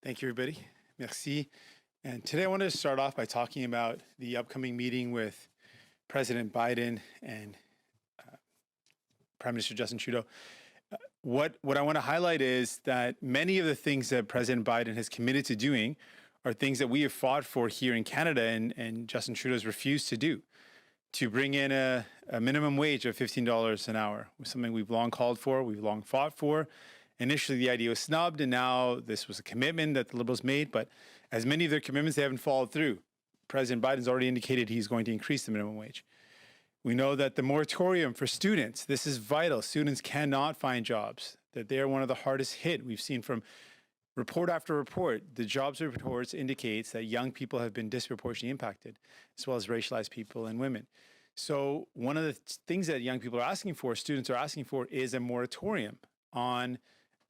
Thank you, everybody. Merci. And today I wanted to start off by talking about the upcoming meeting with President Biden and Prime Minister Justin Trudeau. What I want to highlight is that many of the things that President Biden has committed to doing are things that we have fought for here in Canada and Justin Trudeau has refused to do. To bring in a minimum wage of $15 an hour was something we've long called for, we've long fought for. Initially, the idea was snubbed, and now this was a commitment that the Liberals made. But as many of their commitments, they haven't followed through. President Biden's already indicated he's going to increase the minimum wage. We know that the moratorium for students, this is vital. Students cannot find jobs, that they are one of the hardest hit. We've seen from report after report, the jobs reports indicates that young people have been disproportionately impacted, as well as racialized people and women. So one of the things that young people are asking for, students are asking for, is a moratorium on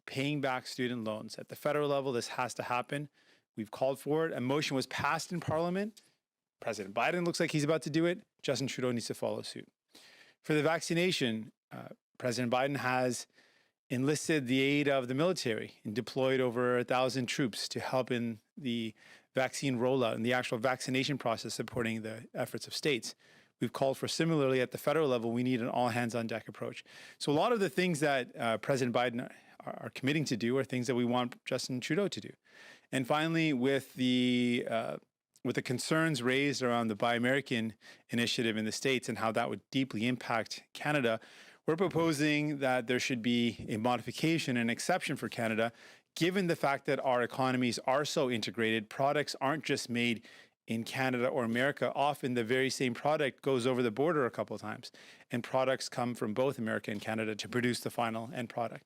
paying back student loans. At the federal level, this has to happen. We've called for it. A motion was passed in Parliament. President Biden looks like he's about to do it. Justin Trudeau needs to follow suit. For the vaccination, President Biden has enlisted the aid of the military and deployed over 1,000 troops to help in the vaccine rollout and the actual vaccination process, supporting the efforts of states. We've called for, similarly, at the federal level, we need an all-hands-on-deck approach. So a lot of the things that President Biden are committing to do are things that we want Justin Trudeau to do. And finally, with the concerns raised around the Buy American initiative in the States and how that would deeply impact Canada, we're proposing that there should be a modification, an exception for Canada, given the fact that our economies are so integrated. Products aren't just made in Canada or America. Often the very same product goes over the border a couple of times, and products come from both America and Canada to produce the final end product.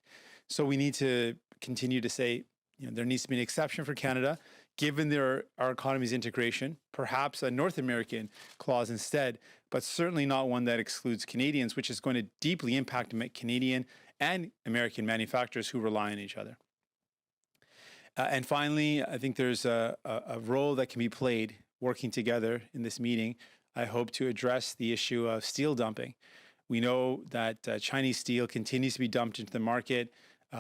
So we need to continue to say, there needs to be an exception for Canada, given our economy's integration, perhaps a North American clause instead, but certainly not one that excludes Canadians, which is going to deeply impact Canadian and American manufacturers who rely on each other. And finally, I think there's a role that can be played working together in this meeting. I hope to address the issue of steel dumping. We know that Chinese steel continues to be dumped into the market,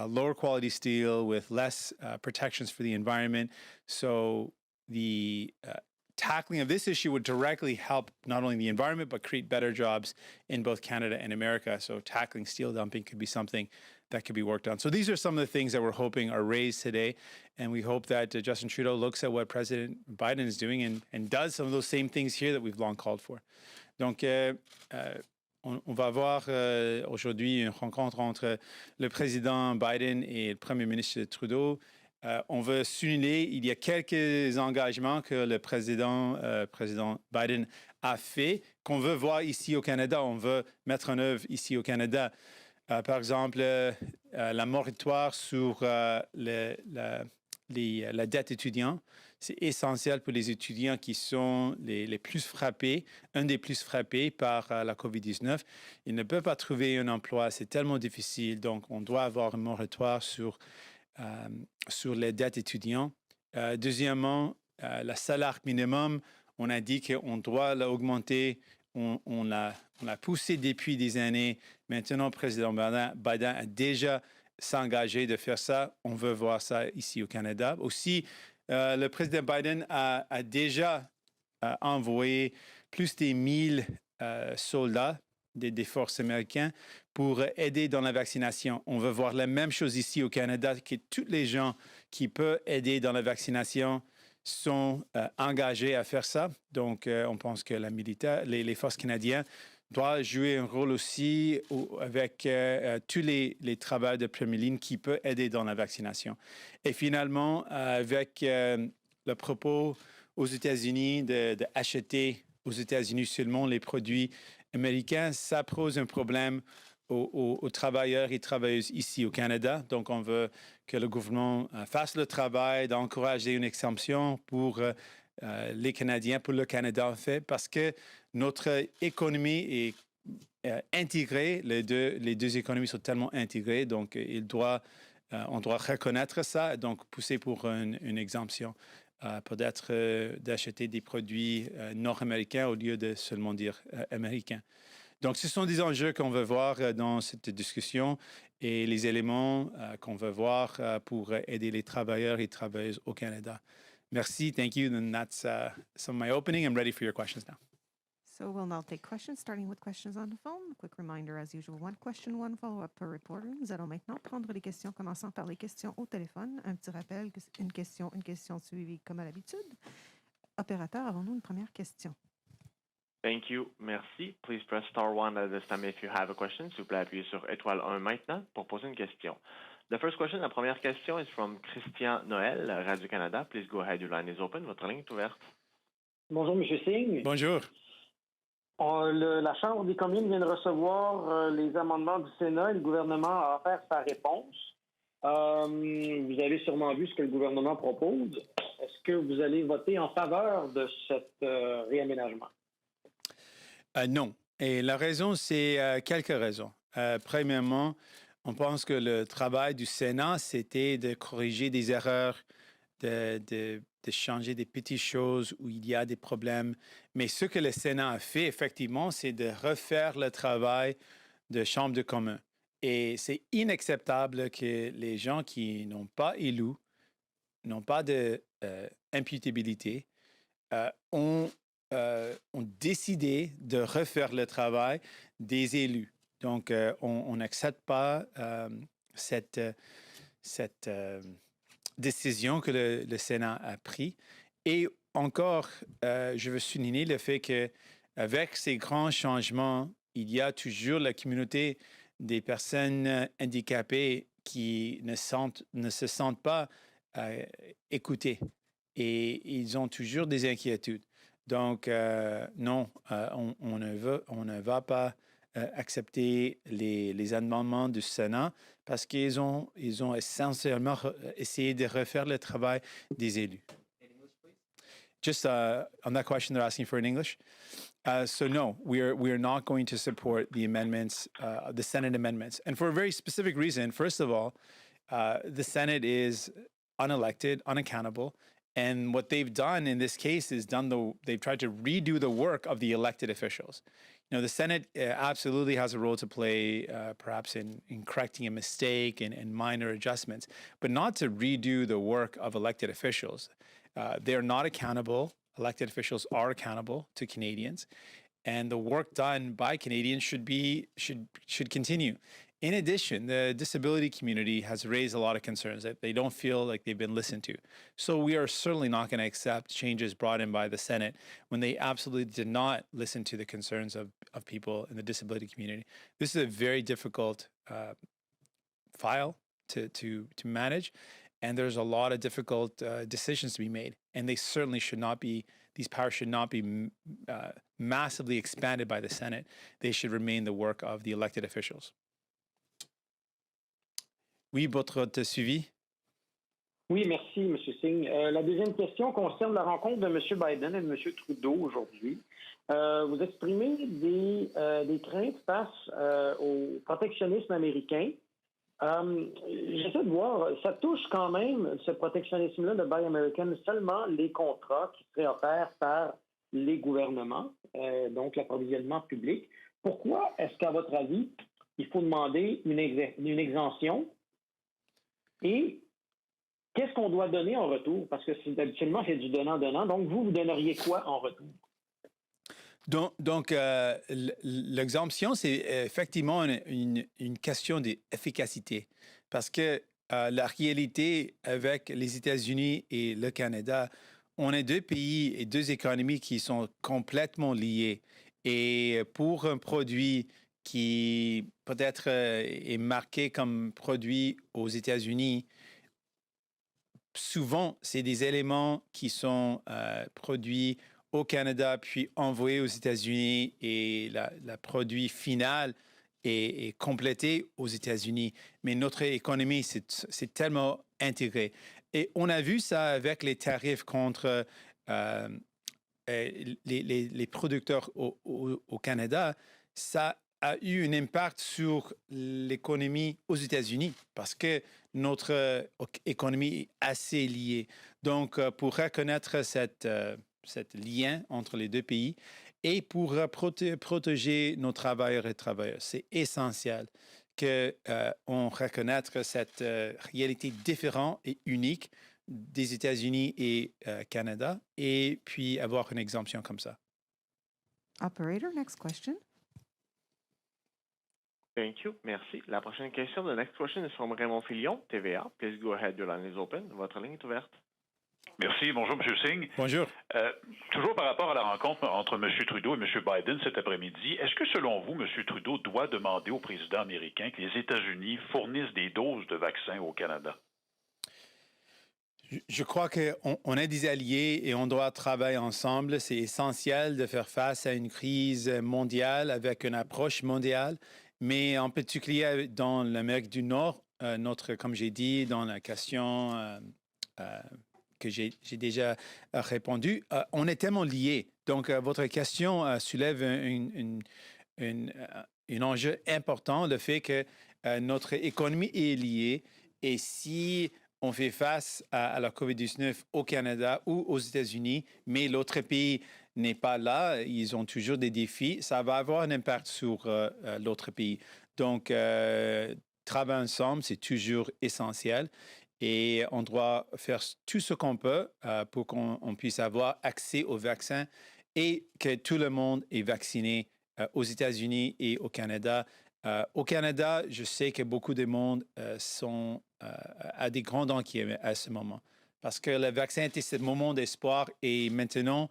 lower quality steel with less protections for the environment. So the tackling of this issue would directly help not only the environment, but create better jobs in both Canada and America. So tackling steel dumping could be something that could be worked on. So these are some of the things that we're hoping are raised today. And we hope that Justin Trudeau looks at what President Biden is doing and does some of those same things here that we've long called for. Donc, on va avoir aujourd'hui une rencontre entre le président Biden et le premier ministre Trudeau. On veut souligner, il y a quelques engagements que le président Biden a fait, qu'on veut voir ici au Canada, on veut mettre en œuvre ici au Canada. Par exemple, la moratoire sur la dette étudiante, c'est essentiel pour les étudiants qui sont les plus frappés, un des plus frappés par la COVID-19. Ils ne peuvent pas trouver un emploi, c'est tellement difficile, donc on doit avoir un moratoire sur les dettes étudiantes. Deuxièmement, le salaire minimum, on a dit qu'on doit l'augmenter. On l'a poussé depuis des années. Maintenant, le président Biden a déjà s'engagé de faire ça. On veut voir ça ici au Canada. Aussi, le président Biden a déjà envoyé plus de 1000 soldats des forces américaines pour aider dans la vaccination. On veut voir la même chose ici au Canada, que tous les gens qui peuvent aider dans la vaccination sont engagés à faire ça. Donc, on pense que les forces canadiennes doivent jouer un rôle aussi avec tous les travailleurs de première ligne qui peuvent aider dans la vaccination. Et finalement, avec le propos aux États-Unis d'acheter aux États-Unis seulement les produits américains, ça pose un problème aux travailleurs et travailleuses ici au Canada. Donc, on veut que le gouvernement fasse le travail d'encourager une exemption pour les Canadiens, pour le Canada en fait, parce que notre économie est intégrée, les deux économies sont tellement intégrées, donc on doit reconnaître ça, donc pousser pour une exemption, peut-être d'acheter des produits nord-américains au lieu de seulement dire américains. Donc, ce sont des enjeux qu'on veut voir dans cette discussion et les éléments qu'on veut voir pour aider les travailleurs et travailleuses au Canada. Merci, thank you. And that's some of my opening. I'm ready for your questions now. So we'll now take questions, starting with questions on the phone. Quick reminder, as usual, one question, one follow-up per reporter. Nous allons maintenant prendre les questions, commençant par les questions au téléphone. Un petit rappel, une question suivie comme à l'habitude. Opérateur, avons-nous une première question? Thank you. Merci. Please press star one at this time if you have a question. S'il vous plaît, appuyez sur étoile 1 maintenant pour poser une question. The first question, la première question is from Christian Noël, Radio-Canada. Please go ahead, your line is open. Votre ligne est ouverte. Bonjour, M. Singh. Bonjour. La Chambre des communes vient de recevoir les amendements du Sénat et le gouvernement a offert sa réponse. Vous avez sûrement vu ce que le gouvernement propose. Est-ce que vous allez voter en faveur de cet réaménagement? Non. Et la raison, c'est quelques raisons. Premièrement, on pense que le travail du Sénat, c'était de corriger des erreurs, de changer des petites choses où il y a des problèmes. Mais ce que le Sénat a fait, effectivement, c'est de refaire le travail de Chambre de communes. Et c'est inacceptable que les gens qui n'ont pas élu, n'ont pas d'imputabilité, ont décidé de refaire le travail des élus. Donc, on n'accepte pas cette décision que le Sénat a prise. Et encore, je veux souligner le fait qu'avec ces grands changements, il y a toujours la communauté des personnes handicapées qui ne se sentent pas écoutées. Et ils ont toujours des inquiétudes. Donc, non, on ne va pas accepter les amendements du Sénat parce qu'ils ont essentiellement essayé de refaire le travail des élus. Just on that question, they're asking for in English. So no, we are not going to support the amendments, the Senate amendments, and for a very specific reason. First of all, the Senate is unelected, unaccountable. And what they've done in this case is they've tried to redo the work of the elected officials. You know, the Senate absolutely has a role to play, perhaps in correcting a mistake and minor adjustments, but not to redo the work of elected officials. They're not accountable. Elected officials are accountable to Canadians, and the work done by Canadians should continue. In addition, the disability community has raised a lot of concerns that they don't feel like they've been listened to. So we are certainly not going to accept changes brought in by the Senate when they absolutely did not listen to the concerns of people in the disability community. This is a very difficult file to manage, and there's a lot of difficult decisions to be made. And they certainly should not be, these powers should not be massively expanded by the Senate. They should remain the work of the elected officials. Oui, votre suivi? Oui, merci, M. Singh. La deuxième question concerne la rencontre de M. Biden et de M. Trudeau aujourd'hui. Vous exprimez des craintes face au protectionnisme américain. J'essaie de voir, ça touche quand même, ce protectionnisme-là de Buy American, seulement les contrats qui seraient offerts par les gouvernements, donc l'approvisionnement public. Pourquoi est-ce qu'à votre avis, il faut demander une exemption? Et qu'est-ce qu'on doit donner en retour? Parce que habituellement, c'est du donnant-donnant. Donc, vous donneriez quoi en retour? Donc l'exemption, c'est effectivement une question d'efficacité. Parce que la réalité avec les États-Unis et le Canada, on est deux pays et deux économies qui sont complètement liées. Et pour un produit qui peut-être est marqué comme produit aux États-Unis, souvent, c'est des éléments qui sont produits au Canada, puis envoyés aux États-Unis, et le produit final est complété aux États-Unis. Mais notre économie, c'est tellement intégré. Et on a vu ça avec les tarifs contre les producteurs au Canada. Ça a eu un impact sur l'économie aux États-Unis parce que notre économie est assez liée. Donc, pour reconnaître cette lien entre les deux pays et pour protéger nos travailleurs et travailleuses. C'est essentiel qu'on reconnaisse cette réalité différente et unique des États-Unis et Canada, et puis avoir une exemption comme ça. Operator, next question. Thank you. Merci. La prochaine question, the next question is from Raymond Filion, TVA. Please go ahead, your line is open. Votre ligne est ouverte. Merci. Bonjour, M. Singh. Bonjour. Toujours par rapport à la rencontre entre M. Trudeau et M. Biden cet après-midi, est-ce que, selon vous, M. Trudeau doit demander au président américain que les États-Unis fournissent des doses de vaccins au Canada? Je crois qu'on est des alliés et on doit travailler ensemble. C'est essentiel de faire face à une crise mondiale avec une approche mondiale, mais en particulier dans l'Amérique du Nord, comme j'ai dit dans la question que j'ai déjà répondu, on est tellement liés. Donc, votre question soulève un enjeu important, le fait que notre économie est liée et si on fait face à la COVID-19 au Canada ou aux États-Unis, mais l'autre pays n'est pas là, ils ont toujours des défis, ça va avoir un impact sur l'autre pays. Donc, travailler ensemble, c'est toujours essentiel et on doit faire tout ce qu'on peut pour qu'on puisse avoir accès aux vaccins et que tout le monde est vacciné aux États-Unis et au Canada. Au Canada, je sais que beaucoup de monde sont à des grands inquiets à ce moment parce que le vaccin était ce moment d'espoir et maintenant,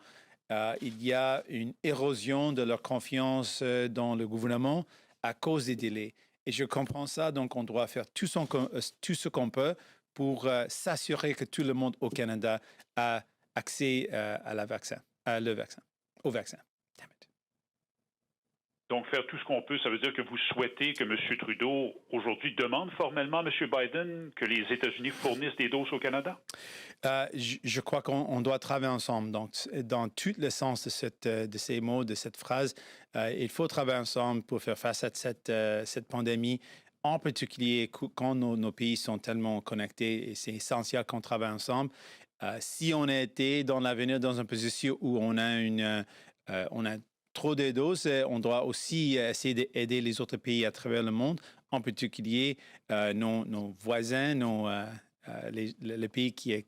il y a une érosion de leur confiance dans le gouvernement à cause des délais. Et je comprends ça, donc on doit faire tout ce qu'on peut pour s'assurer que tout le monde au Canada a accès au vaccin. Donc, faire tout ce qu'on peut, ça veut dire que vous souhaitez que M. Trudeau, aujourd'hui, demande formellement à M. Biden que les États-Unis fournissent des doses au Canada? Je crois qu'on doit travailler ensemble. Donc, dans tout le sens de ces mots, de cette phrase, il faut travailler ensemble pour faire face à cette pandémie, en particulier quand nos pays sont tellement connectés et c'est essentiel qu'on travaille ensemble. Si on a été dans l'avenir dans une position où on a trop de doses, on doit aussi essayer d'aider les autres pays à travers le monde, en particulier nos voisins, les pays qui est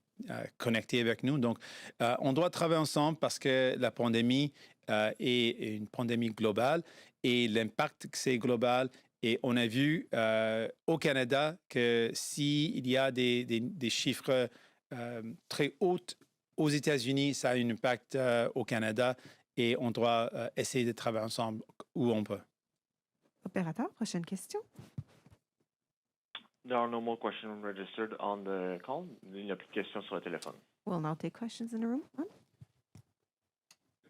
connecté avec nous. Donc, on doit travailler ensemble parce que la pandémie est une pandémie globale et l'impact que c'est global. Et on a vu au Canada que s'il y a des chiffres très hauts aux États-Unis, ça a un impact au Canada. Et on doit essayer de travailler ensemble où on peut. Opérateur, prochaine question. There are no more questions registered on the call. Il n'y a plus de questions sur le téléphone. We'll now take questions in the room. Good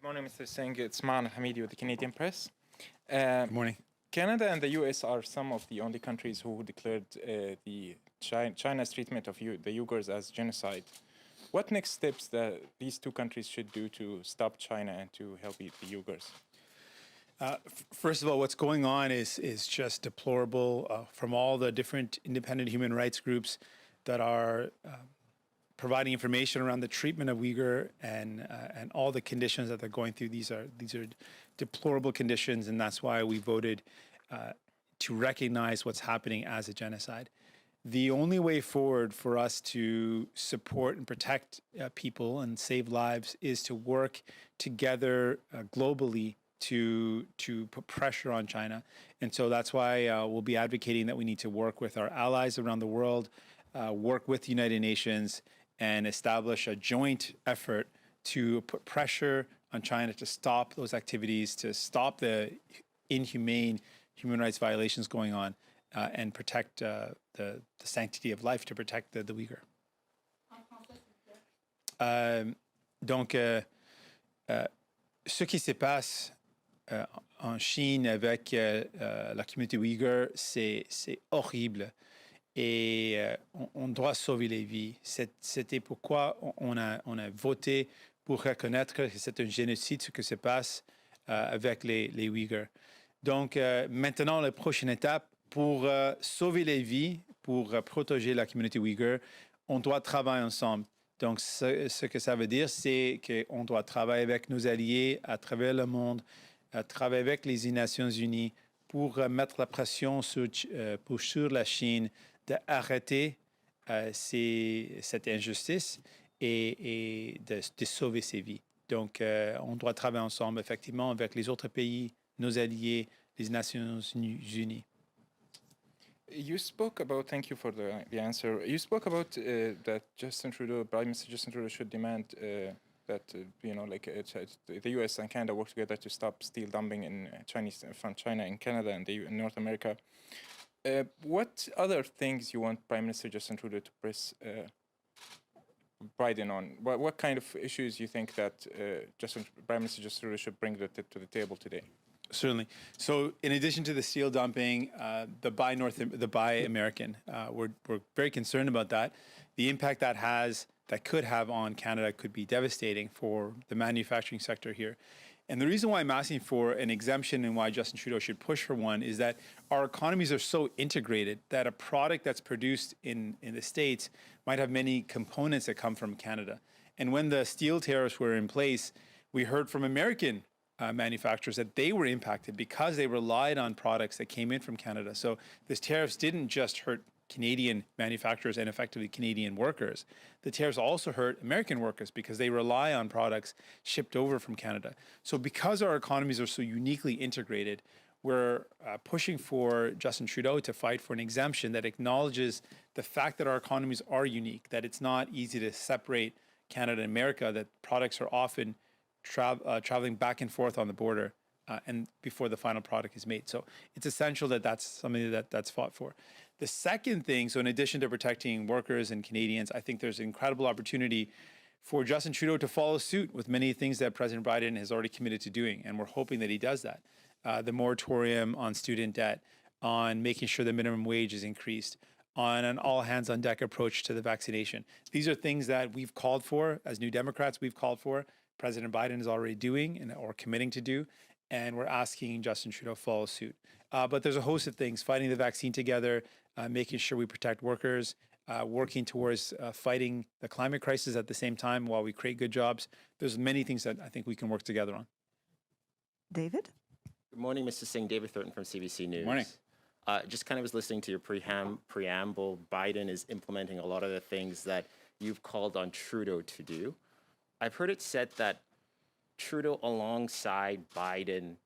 morning, Mr. Singh. It's Man Hamidi with the Canadian Press. Good morning. Canada and the U.S. are some of the only countries who declared China's treatment of the Uyghurs as genocide. What next steps that these two countries should do to stop China and to help the Uyghurs? First of all, what's going on is just deplorable from all the different independent human rights groups that are providing information around the treatment of Uyghur and all the conditions that they're going through. These are deplorable conditions, and that's why we voted to recognize what's happening as a genocide. The only way forward for us to support and protect people and save lives is to work together globally to put pressure on China. And so that's why we'll be advocating that we need to work with our allies around the world, work with the United Nations, and establish a joint effort to put pressure on China to stop those activities, to stop the inhumane human rights violations going on. And protect the sanctity of life, to protect the Uyghur. Donc, ce qui se passe en Chine avec la communauté Uyghur, c'est horrible. Et on doit sauver les vies. C'était pourquoi on a voté pour reconnaître que c'est un génocide ce qui se passe avec les Uyghurs. Donc, maintenant, la prochaine étape, pour sauver les vies, pour protéger la communauté ouïghour, on doit travailler ensemble. Donc, ce que ça veut dire, c'est qu'on doit travailler avec nos alliés à travers le monde, travailler avec les Nations Unies pour mettre la pression sur la Chine d'arrêter cette injustice et de sauver ses vies. Donc, on doit travailler ensemble, effectivement, avec les autres pays, nos alliés, les Nations Unies. You spoke about, thank you for the answer. You spoke about that Prime Minister Justin Trudeau should demand that, the US and Canada work together to stop steel dumping from China in Canada and in North America. What other things you want Prime Minister Justin Trudeau to press Biden on? What kind of issues you think that Prime Minister Justin Trudeau should bring to the table today? Certainly. So, in addition to the steel dumping, the Buy American, we're very concerned about that. The impact that could have on Canada could be devastating for the manufacturing sector here. And the reason why I'm asking for an exemption and why Justin Trudeau should push for one is that our economies are so integrated that a product that's produced in the States might have many components that come from Canada. And when the steel tariffs were in place, we heard from American manufacturers that they were impacted because they relied on products that came in from Canada. So these tariffs didn't just hurt Canadian manufacturers and effectively Canadian workers. The tariffs also hurt American workers because they rely on products shipped over from Canada. So because our economies are so uniquely integrated, we're pushing for Justin Trudeau to fight for an exemption that acknowledges the fact that our economies are unique, that it's not easy to separate Canada and America, that products are often traveling back and forth on the border and before the final product is made. So it's essential that that's something that's fought for. The second thing, so in addition to protecting workers and Canadians, I think there's an incredible opportunity for Justin Trudeau to follow suit with many things that President Biden has already committed to doing, and we're hoping that he does that. The moratorium on student debt, on making sure the minimum wage is increased, on an all-hands-on-deck approach to the vaccination. These are things that we've called for, as New Democrats we've called for, President Biden is already doing or committing to do, and we're asking Justin Trudeau to follow suit. But there's a host of things, fighting the vaccine together, making sure we protect workers, working towards fighting the climate crisis at the same time while we create good jobs. There's many things that I think we can work together on. David? Good morning, Mr. Singh. David Thornton from CBC News. Morning. Just kind of was listening to your preamble. Biden is implementing a lot of the things that you've called on Trudeau to do. I've heard it said that Trudeau alongside Biden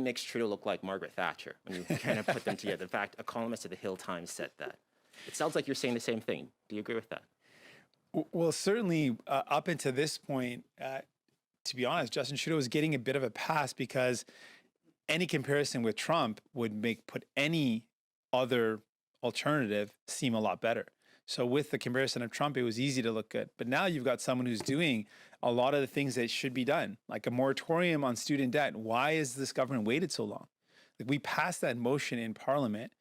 makes Trudeau look like Margaret Thatcher when you kind of put them together. In fact, a columnist at the Hill Times said that. It sounds like you're saying the same thing. Do you agree with that? Well, certainly up until this point, to be honest, Justin Trudeau is getting a bit of a pass because any comparison with Trump would put any other alternative seem a lot better. So with the comparison of Trump, it was easy to look good. But now you've got someone who's doing a lot of the things that should be done, like a moratorium on student debt. Why has this government waited so long? Like, we passed that motion in Parliament.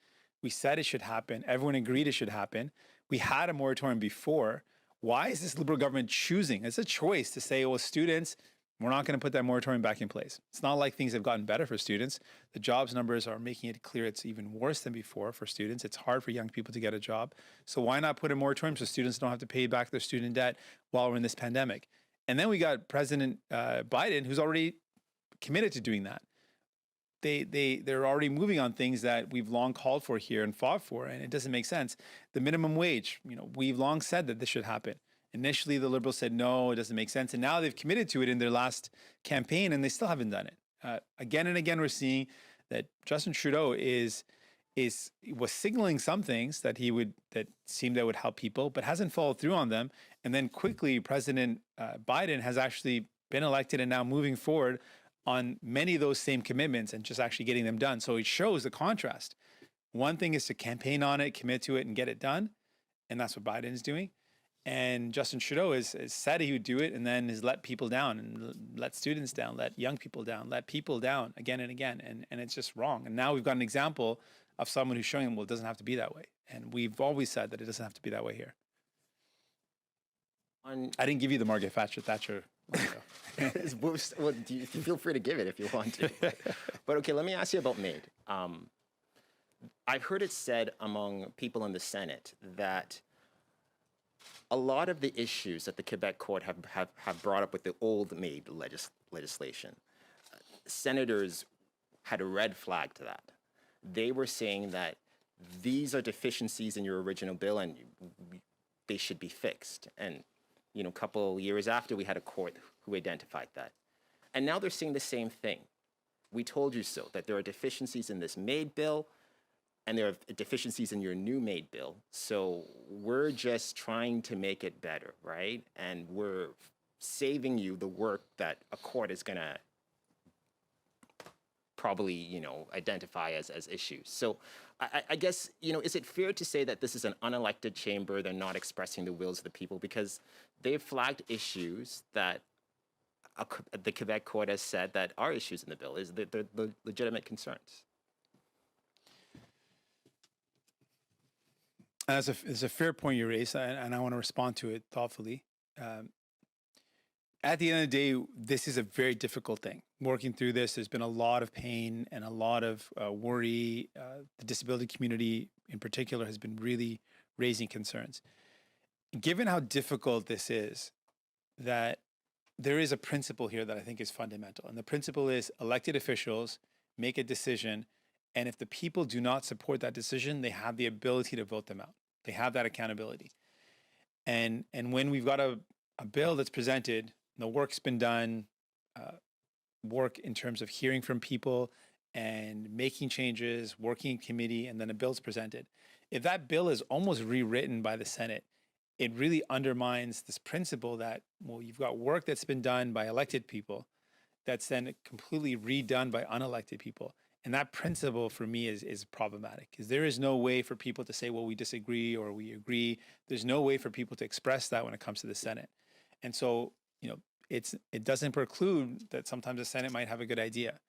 We said it should happen. Everyone agreed it should happen. We had a moratorium before. Why is this Liberal government choosing? It's a choice to say, well, students, we're not going to put that moratorium back in place. It's not like things have gotten better for students. The jobs numbers are making it clear it's even worse than before for students. It's hard for young people to get a job. So why not put a moratorium so students don't have to pay back their student debt while we're in this pandemic? And then we got President Biden, who's already committed to doing that. They're already moving on things that we've long called for here and fought for, and it doesn't make sense. The minimum wage, we've long said that this should happen. Initially, the Liberals said, no, it doesn't make sense. And now they've committed to it in their last campaign, and they still haven't done it. Again and again, we're seeing that Justin Trudeau was signaling some things that seemed that would help people, but hasn't followed through on them. And then quickly, President Biden has actually been elected and now moving forward on many of those same commitments and just actually getting them done. So it shows the contrast. One thing is to campaign on it, commit to it, and get it done. And that's what Biden is doing. And Justin Trudeau has said he would do it and then has let people down and let students down, let young people down, let people down again and again. And it's just wrong. And now we've got an example of someone who's showing them, well, it doesn't have to be that way. And we've always said that it doesn't have to be that way here. I didn't give you the Margaret Thatcher. Well, you feel free to give it if you want to. But okay, let me ask you about MAID. I've heard it said among people in the Senate that a lot of the issues that the Quebec court have brought up with the old MAID legislation, senators had a red flag to that. They were saying that these are deficiencies in your original bill and they should be fixed. And, you know, a couple years after, we had a court who identified that. And now they're saying the same thing. We told you so, that there are deficiencies in this MAID bill and there are deficiencies in your new MAID bill. So we're just trying to make it better, right? And we're saving you the work that a court is going to probably, you know, identify as issues. So I guess, you know, is it fair to say that this is an unelected chamber? They're not expressing the wills of the people because they've flagged issues that the Quebec court has said that are issues in the bill, is the legitimate concerns. It's a fair point you raised, and I want to respond to it thoughtfully. At the end of the day, this is a very difficult thing. Working through this, there's been a lot of pain and a lot of worry. The disability community in particular has been really raising concerns. Given how difficult this is, that there is a principle here that I think is fundamental. And the principle is elected officials make a decision, and if the people do not support that decision, they have the ability to vote them out. They have that accountability. And when we've got a bill that's presented, the work's been done, work in terms of hearing from people and making changes, working in committee, and then a bill's presented. If that bill is almost rewritten by the Senate, it really undermines this principle that, well, you've got work that's been done by elected people that's then completely redone by unelected people. And that principle for me is problematic because there is no way for people to say, well, we disagree or we agree. There's no way for people to express that when it comes to the Senate. And so, you know, it doesn't preclude that sometimes the Senate might have a good idea.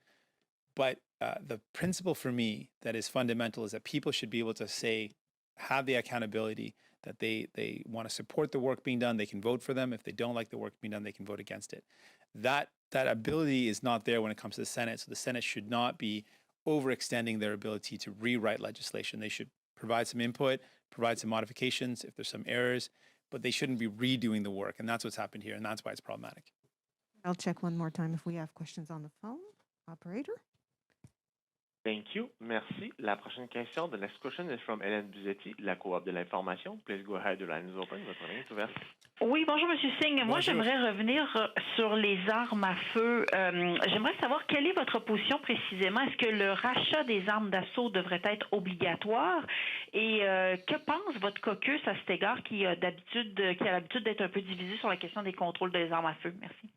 But the principle for me that is fundamental is that people should be able to say, have the accountability that they want to support the work being done. They can vote for them. If they don't like the work being done, they can vote against it. That ability is not there when it comes to the Senate. So the Senate should not be overextending their ability to rewrite legislation. They should provide some input, provide some modifications if there's some errors, but they shouldn't be redoing the work. And that's what's happened here. And that's why it's problematic. I'll check one more time if we have questions on the phone. Operator? Thank you. Merci. La prochaine question, the next question is from Hélène Buzetti, de la Coop de l'Information. Please go ahead, the line is open. Votre ligne est ouverte. Oui, bonjour, M. Singh. Moi, Bonjour. j'aimerais revenir sur les armes à feu. J'aimerais savoir quelle est votre position précisément. Est-ce que le rachat des armes d'assaut devrait être obligatoire? Et que pense votre caucus à cet égard qui a l'habitude d'être un peu divisé sur la question des contrôles des armes à feu? Merci.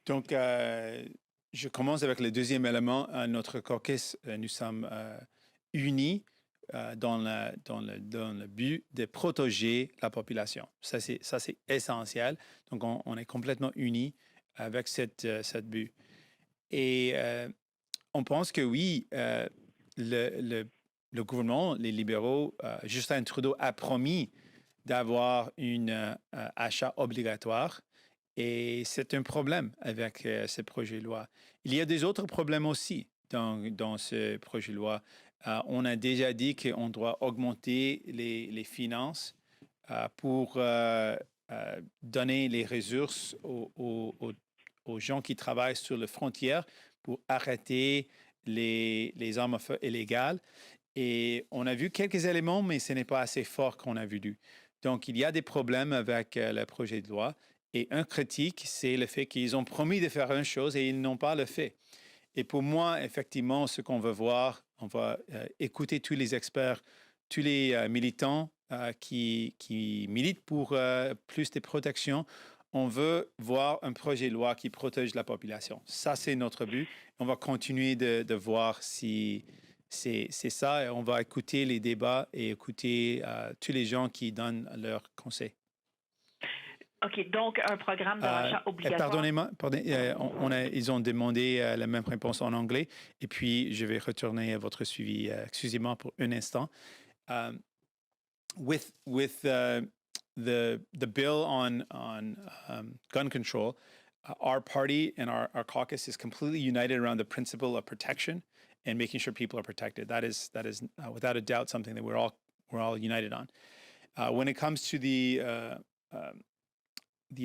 Donc, je commence avec le deuxième élément. Notre caucus, nous sommes unis dans le but de protéger la population. Ça, c'est essentiel. Donc, on est complètement unis avec cette but. Et on pense que oui, le gouvernement, les libéraux, Justin Trudeau a promis d'avoir un achat obligatoire. Et c'est un problème avec ce projet de loi. Il y a des autres problèmes aussi dans ce projet de loi. On a déjà dit qu'on doit augmenter les finances pour donner les ressources aux gens qui travaillent sur les frontières pour arrêter les armes à feu illégales. Et on a vu quelques éléments, mais ce n'est pas assez fort qu'on a vu. Donc, il y a des problèmes avec le projet de loi. Et un critique, c'est le fait qu'ils ont promis de faire une chose et ils n'ont pas le fait. Et pour moi, effectivement, ce qu'on veut voir, on va écouter tous les experts, tous les militants qui militent pour plus de protection. On veut voir un projet de loi qui protège la population. Ça, c'est notre but. On va continuer de voir si c'est ça. Et on va écouter les débats et écouter tous les gens qui donnent leurs conseils. OK, donc un programme de rachat obligatoire. Pardonnez-moi, ils ont demandé la même réponse en anglais, et puis je vais retourner à votre suivi. Excusez-moi pour un instant. With the bill on gun control, our party and our caucus is completely united around the principle of protection and making sure people are protected. That is without a doubt something that we're all united on. When it comes to the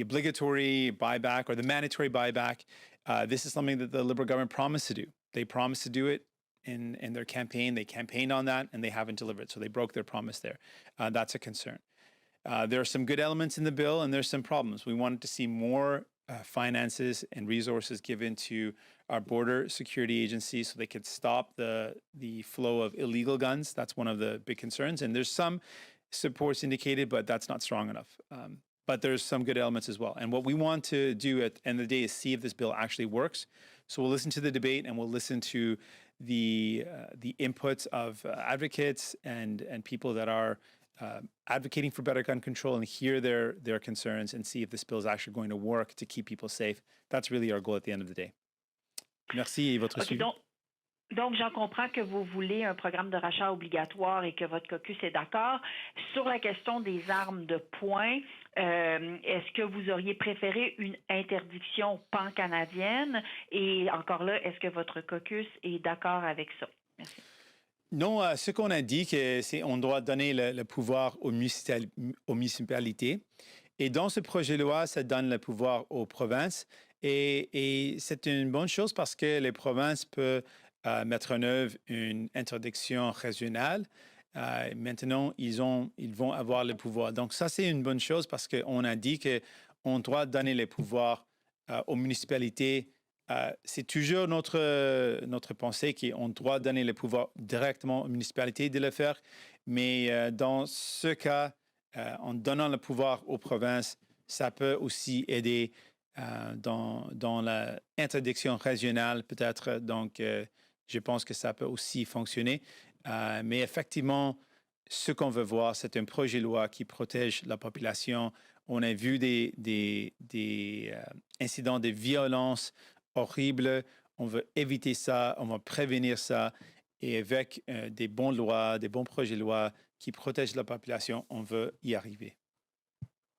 obligatory buyback or the mandatory buyback, this is something that the Liberal government promised to do. They promised to do it in their campaign. They campaigned on that, and they haven't delivered. So they broke their promise there. That's a concern. There are some good elements in the bill, and there's some problems. We wanted to see more finances and resources given to our border security agencies so they could stop the flow of illegal guns. That's one of the big concerns. And there's some supports indicated, but that's not strong enough. But there's some good elements as well. And what we want to do at the end of the day is see if this bill actually works. So we'll listen to the debate, and we'll listen to the inputs of advocates and people that are advocating for better gun control, and hear their concerns and see if this bill is actually going to work to keep people safe. That's really our goal at the end of the day. Merci. Et votre suivi? Donc, j'en comprends que vous voulez un programme de rachat obligatoire et que votre caucus est d'accord. Sur la question des armes de poing, est-ce que vous auriez préféré une interdiction pan-canadienne? Et encore là, est-ce que votre caucus est d'accord avec ça? Merci. Non, ce qu'on a dit, c'est qu'on doit donner le pouvoir aux municipalités. Et dans ce projet de loi, ça donne le pouvoir aux provinces. Et c'est une bonne chose parce que les provinces peuvent mettre en œuvre une interdiction régionale. Maintenant, ils vont avoir le pouvoir. Donc, ça, c'est une bonne chose parce qu'on a dit qu'on doit donner les pouvoirs aux municipalités. C'est toujours notre pensée qu'on doit donner le pouvoir directement aux municipalités de le faire. Mais dans ce cas, en donnant le pouvoir aux provinces, ça peut aussi aider dans l'interdiction régionale, peut-être. Donc, je pense que ça peut aussi fonctionner. Mais effectivement, ce qu'on veut voir, c'est un projet de loi qui protège la population. On a vu des incidents de violence horribles. On veut éviter ça, on va prévenir ça. Et avec des bonnes lois, des bons projets de loi qui protègent la population, on veut y arriver.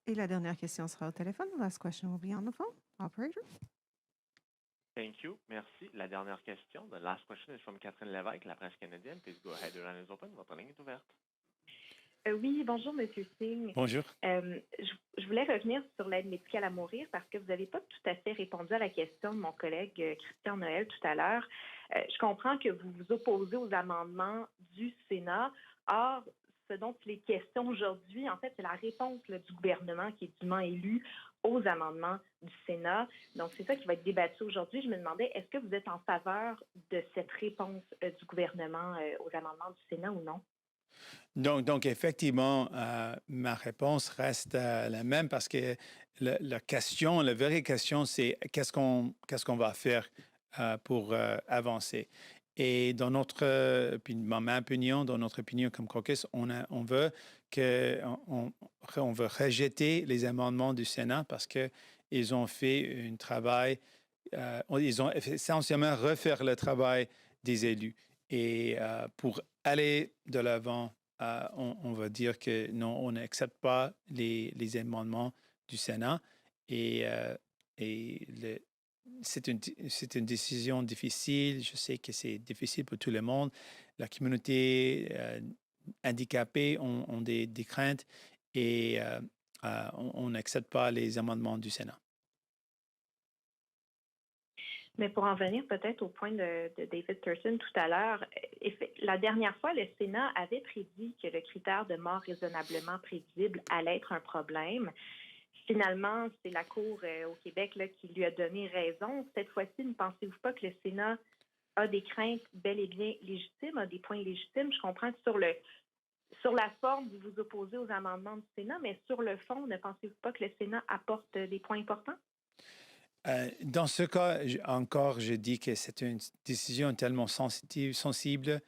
Et la dernière question sera au téléphone. The last question will be on the phone. Operator. Thank you. Merci. La dernière question. The last question is from Catherine Lévesque, La Presse canadienne. Please go ahead. Your line is open. Votre ligne est ouverte. Oui, bonjour, M. Singh. Bonjour. Je voulais revenir sur l'aide médicale à mourir parce que vous n'avez pas tout à fait répondu à la question de mon collègue Christian Noël tout à l'heure. Je comprends que vous vous opposez aux amendements du Sénat. Or, ce dont il est question aujourd'hui, en fait, c'est la réponse du gouvernement qui est dûment élu aux amendements du Sénat. Donc, c'est ça qui va être débattu aujourd'hui. Je me demandais, est-ce que vous êtes en faveur de cette réponse du gouvernement aux amendements du Sénat ou non? Donc effectivement, ma réponse reste la même parce que la vraie question, c'est qu'est-ce qu'on va faire pour avancer. Et dans ma opinion, dans notre opinion comme caucus, on veut rejeter les amendements du Sénat parce qu'ils ont fait un travail, ils ont essentiellement refaire le travail des élus. Et pour aller de l'avant, on va dire que non, on n'accepte pas les amendements du Sénat. Et c'est une décision difficile. Je sais que c'est difficile pour tout le monde. La communauté handicapée ont des craintes et on n'accepte pas les amendements du Sénat. Mais pour en venir peut-être au point de David Thurston tout à l'heure, la dernière fois, le Sénat avait prédit que le critère de mort raisonnablement prévisible allait être un problème. Finalement, c'est la Cour au Québec qui lui a donné raison. Cette fois-ci, ne pensez-vous pas que le Sénat a des craintes bel et bien légitimes, a des points légitimes? Je comprends que sur la forme, vous vous opposez aux amendements du Sénat, mais sur le fond, ne pensez-vous pas que le Sénat apporte des points importants? Dans ce cas, encore, je dis que c'est une décision tellement sensible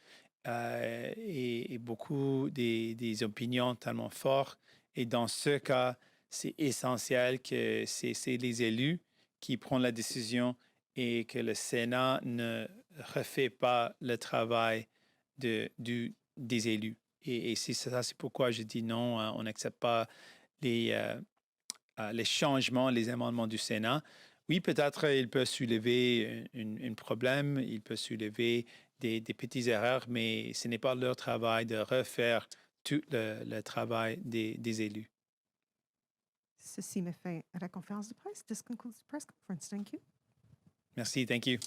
et beaucoup des opinions tellement fortes. Et dans ce cas, c'est essentiel que c'est les élus qui prennent la décision et que le Sénat ne refait pas le travail des élus. Et c'est ça, c'est pourquoi je dis non, on n'accepte pas les changements, les amendements du Sénat. Oui, peut-être il peut soulever un problème, il peut soulever des petites erreurs, mais ce n'est pas leur travail de refaire tout le travail des élus. Ceci met fin à la conférence de presse. This concludes the press conference. Thank you. Merci, thank you.